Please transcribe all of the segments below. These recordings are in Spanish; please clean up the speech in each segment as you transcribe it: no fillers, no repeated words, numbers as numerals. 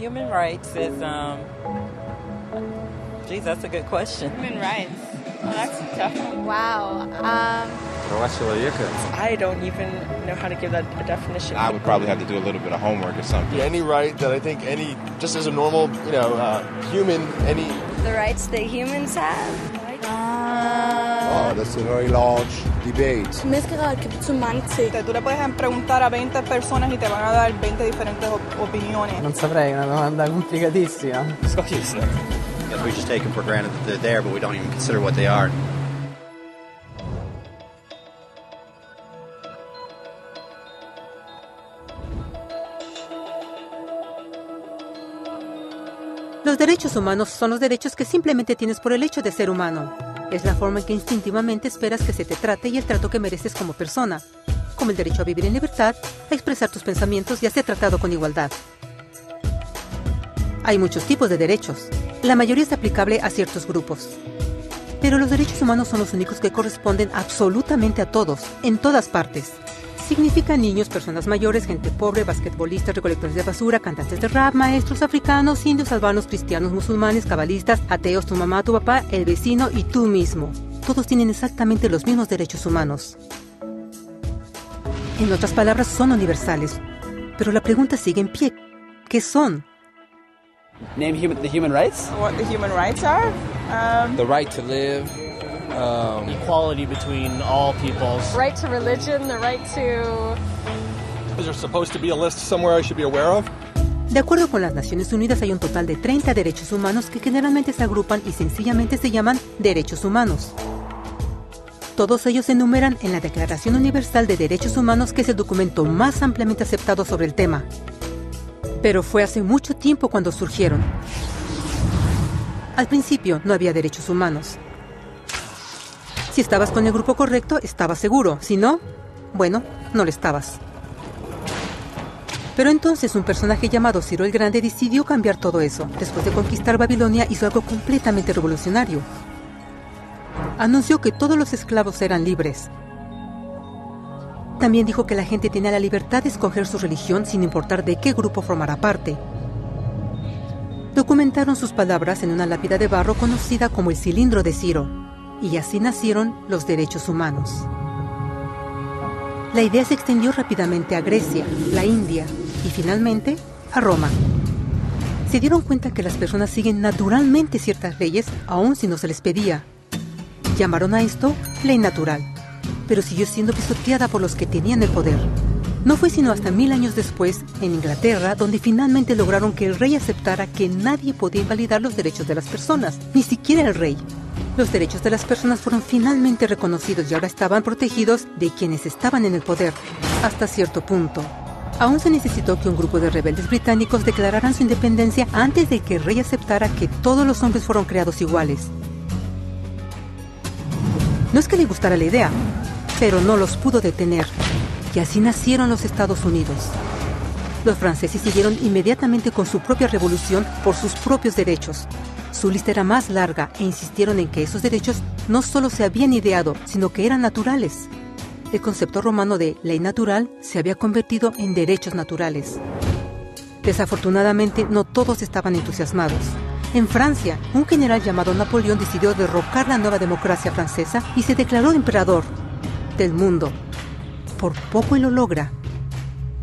Human rights is, geez, that's a good question. Human rights. Oh, that's a tough one. Wow. I don't even know how to give that a definition. I would probably have to do a little bit of homework or something. Any right that I think just as a normal, human, The rights that humans have? Oh, that's a very large debate. Menneskerettigheder kan betyde mange ting. Tú le puedes preguntar a 20 personas y te van a dar 20 diferentes opiniones. Non saprei, è una domanda complicatissima. We just take them for granted that they're there, but we don't even consider what they are. Los derechos humanos son los derechos que simplemente tienes por el hecho de ser humano. Es la forma en que instintivamente esperas que se te trate y el trato que mereces como persona, como el derecho a vivir en libertad, a expresar tus pensamientos y a ser tratado con igualdad. Hay muchos tipos de derechos. La mayoría es aplicable a ciertos grupos. Pero los derechos humanos son los únicos que corresponden absolutamente a todos, en todas partes. Significa niños, personas mayores, gente pobre, basquetbolistas, recolectores de basura, cantantes de rap, maestros africanos, indios, albanos, cristianos, musulmanes, cabalistas, ateos, tu mamá, tu papá, el vecino y tú mismo. Todos tienen exactamente los mismos derechos humanos. En otras palabras, son universales. Pero la pregunta sigue en pie. ¿Qué son? Name the human rights? What the human rights are? The right to live. Equality between all peoples. Right to religion, the right to... Is there supposed to be a list somewhere I should be aware of? De acuerdo con las Naciones Unidas, hay un total de 30 derechos humanos que generalmente se agrupan y sencillamente se llaman derechos humanos. Todos ellos se enumeran en la Declaración Universal de Derechos Humanos, que es el documento más ampliamente aceptado sobre el tema. Pero fue hace mucho tiempo cuando surgieron. Al principio no había derechos humanos. Si estabas con el grupo correcto, estabas seguro. Si no, bueno, no lo estabas. Pero entonces un personaje llamado Ciro el Grande decidió cambiar todo eso. Después de conquistar Babilonia, hizo algo completamente revolucionario. Anunció que todos los esclavos eran libres. También dijo que la gente tenía la libertad de escoger su religión sin importar de qué grupo formara parte. Documentaron sus palabras en una lápida de barro conocida como el Cilindro de Ciro. Y así nacieron los derechos humanos. La idea se extendió rápidamente a Grecia, la India y finalmente a Roma. Se dieron cuenta que las personas siguen naturalmente ciertas leyes aun si no se les pedía. Llamaron a esto ley natural, pero siguió siendo pisoteada por los que tenían el poder. No fue sino hasta 1000 años después, en Inglaterra, donde finalmente lograron que el rey aceptara que nadie podía invalidar los derechos de las personas, ni siquiera el rey. Los derechos de las personas fueron finalmente reconocidos y ahora estaban protegidos de quienes estaban en el poder, hasta cierto punto. Aún se necesitó que un grupo de rebeldes británicos declararan su independencia antes de que el rey aceptara que todos los hombres fueron creados iguales. No es que le gustara la idea, pero no los pudo detener. Y así nacieron los Estados Unidos. Los franceses siguieron inmediatamente con su propia revolución por sus propios derechos. Su lista era más larga e insistieron en que esos derechos no solo se habían ideado, sino que eran naturales. El concepto romano de ley natural se había convertido en derechos naturales. Desafortunadamente, no todos estaban entusiasmados. En Francia, un general llamado Napoleón decidió derrocar la nueva democracia francesa y se declaró emperador del mundo. Por poco y lo logra.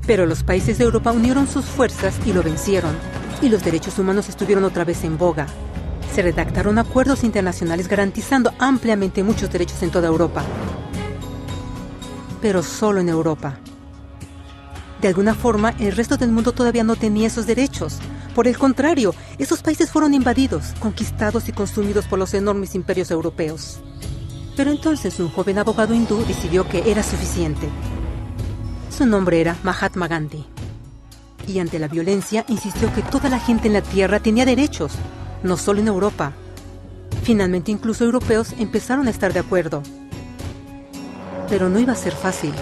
Pero los países de Europa unieron sus fuerzas y lo vencieron. Y los derechos humanos estuvieron otra vez en boga. Se redactaron acuerdos internacionales garantizando ampliamente muchos derechos en toda Europa. Pero solo en Europa. De alguna forma, el resto del mundo todavía no tenía esos derechos. Por el contrario, esos países fueron invadidos, conquistados y consumidos por los enormes imperios europeos. Pero entonces un joven abogado hindú decidió que era suficiente. Su nombre era Mahatma Gandhi. Y ante la violencia insistió que toda la gente en la tierra tenía derechos, no solo en Europa. Finalmente incluso europeos empezaron a estar de acuerdo. Pero no iba a ser fácil.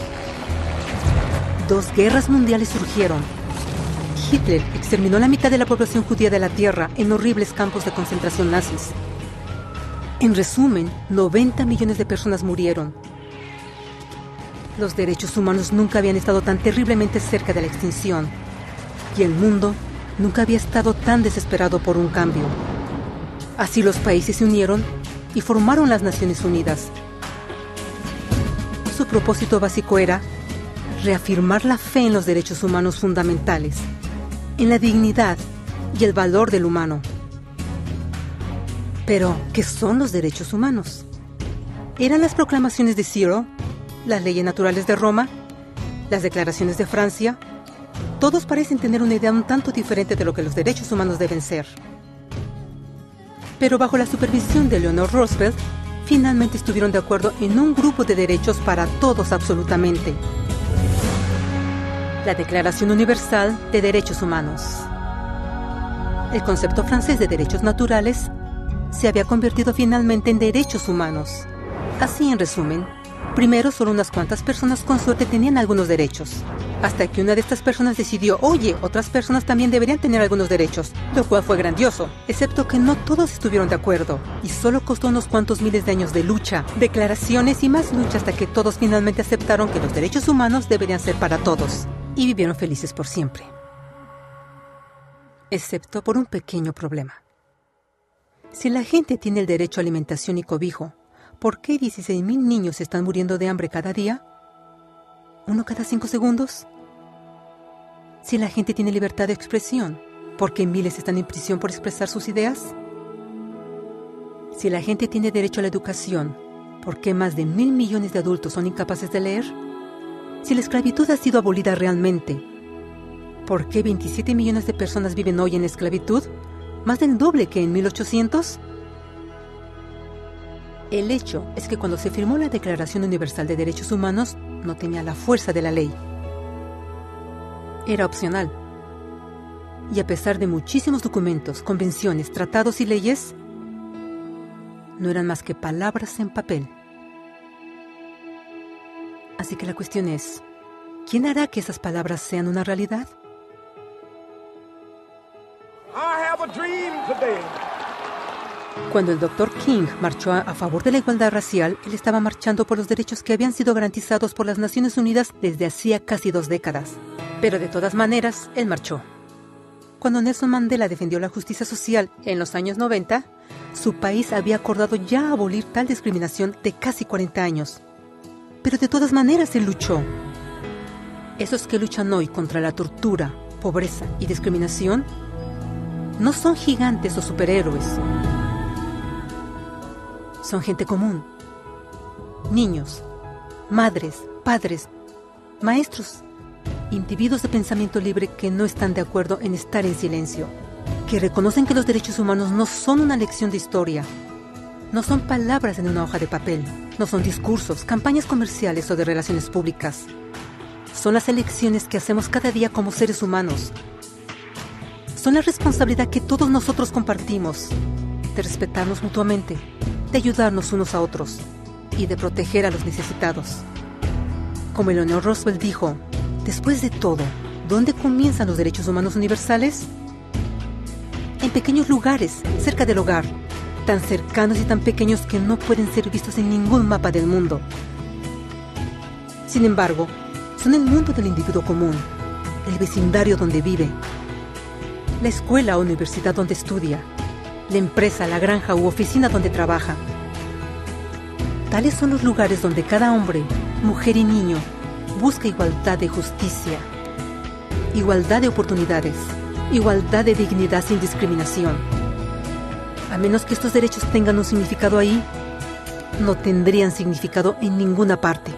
2 guerras mundiales surgieron. Hitler exterminó la mitad de la población judía de la tierra en horribles campos de concentración nazis. En resumen, 90 millones de personas murieron. Los derechos humanos nunca habían estado tan terriblemente cerca de la extinción. Y el mundo nunca había estado tan desesperado por un cambio. Así los países se unieron y formaron las Naciones Unidas. Su propósito básico era reafirmar la fe en los derechos humanos fundamentales, en la dignidad y el valor del humano. Pero, ¿qué son los derechos humanos? ¿Eran las proclamaciones de Ciro, las leyes naturales de Roma, las declaraciones de Francia? Todos parecen tener una idea un tanto diferente de lo que los derechos humanos deben ser. Pero bajo la supervisión de Eleanor Roosevelt, finalmente estuvieron de acuerdo en un grupo de derechos para todos absolutamente. La Declaración Universal de Derechos Humanos. El concepto francés de derechos naturales se había convertido finalmente en derechos humanos. Así, en resumen, primero solo unas cuantas personas con suerte tenían algunos derechos, hasta que una de estas personas decidió, oye, otras personas también deberían tener algunos derechos, lo cual fue grandioso, excepto que no todos estuvieron de acuerdo, y solo costó unos cuantos miles de años de lucha, declaraciones y más lucha hasta que todos finalmente aceptaron que los derechos humanos deberían ser para todos, y vivieron felices por siempre. Excepto por un pequeño problema. Si la gente tiene el derecho a alimentación y cobijo, ¿por qué 16,000 niños están muriendo de hambre cada día? ¿Uno cada 5 segundos? Si la gente tiene libertad de expresión, ¿por qué miles están en prisión por expresar sus ideas? Si la gente tiene derecho a la educación, ¿por qué más de 1,000 millones de adultos son incapaces de leer? Si la esclavitud ha sido abolida realmente, ¿por qué 27 millones de personas viven hoy en esclavitud? ¿Más del doble que en 1800? El hecho es que cuando se firmó la Declaración Universal de Derechos Humanos, no tenía la fuerza de la ley. Era opcional. Y a pesar de muchísimos documentos, convenciones, tratados y leyes, no eran más que palabras en papel. Así que la cuestión es, ¿quién hará que esas palabras sean una realidad? Cuando el Dr. King marchó a favor de la igualdad racial, él estaba marchando por los derechos que habían sido garantizados por las Naciones Unidas desde hacía casi 2 décadas. Pero de todas maneras, él marchó. Cuando Nelson Mandela defendió la justicia social en los años 90, su país había acordado ya abolir tal discriminación de casi 40 años. Pero de todas maneras él luchó. Esos que luchan hoy contra la tortura, pobreza y discriminación no son gigantes o superhéroes. Son gente común. Niños, madres, padres, maestros, individuos de pensamiento libre que no están de acuerdo en estar en silencio, que reconocen que los derechos humanos no son una lección de historia, no son palabras en una hoja de papel, no son discursos, campañas comerciales o de relaciones públicas. Son las elecciones que hacemos cada día como seres humanos. Son la responsabilidad que todos nosotros compartimos, de respetarnos mutuamente, de ayudarnos unos a otros y de proteger a los necesitados. Como Eleanor Roosevelt dijo, después de todo, ¿dónde comienzan los derechos humanos universales? En pequeños lugares, cerca del hogar, tan cercanos y tan pequeños que no pueden ser vistos en ningún mapa del mundo. Sin embargo, son el mundo del individuo común, el vecindario donde vive, la escuela o universidad donde estudia, la empresa, la granja u oficina donde trabaja. Tales son los lugares donde cada hombre, mujer y niño busca igualdad de justicia, igualdad de oportunidades, igualdad de dignidad sin discriminación. A menos que estos derechos tengan un significado ahí, no tendrían significado en ninguna parte.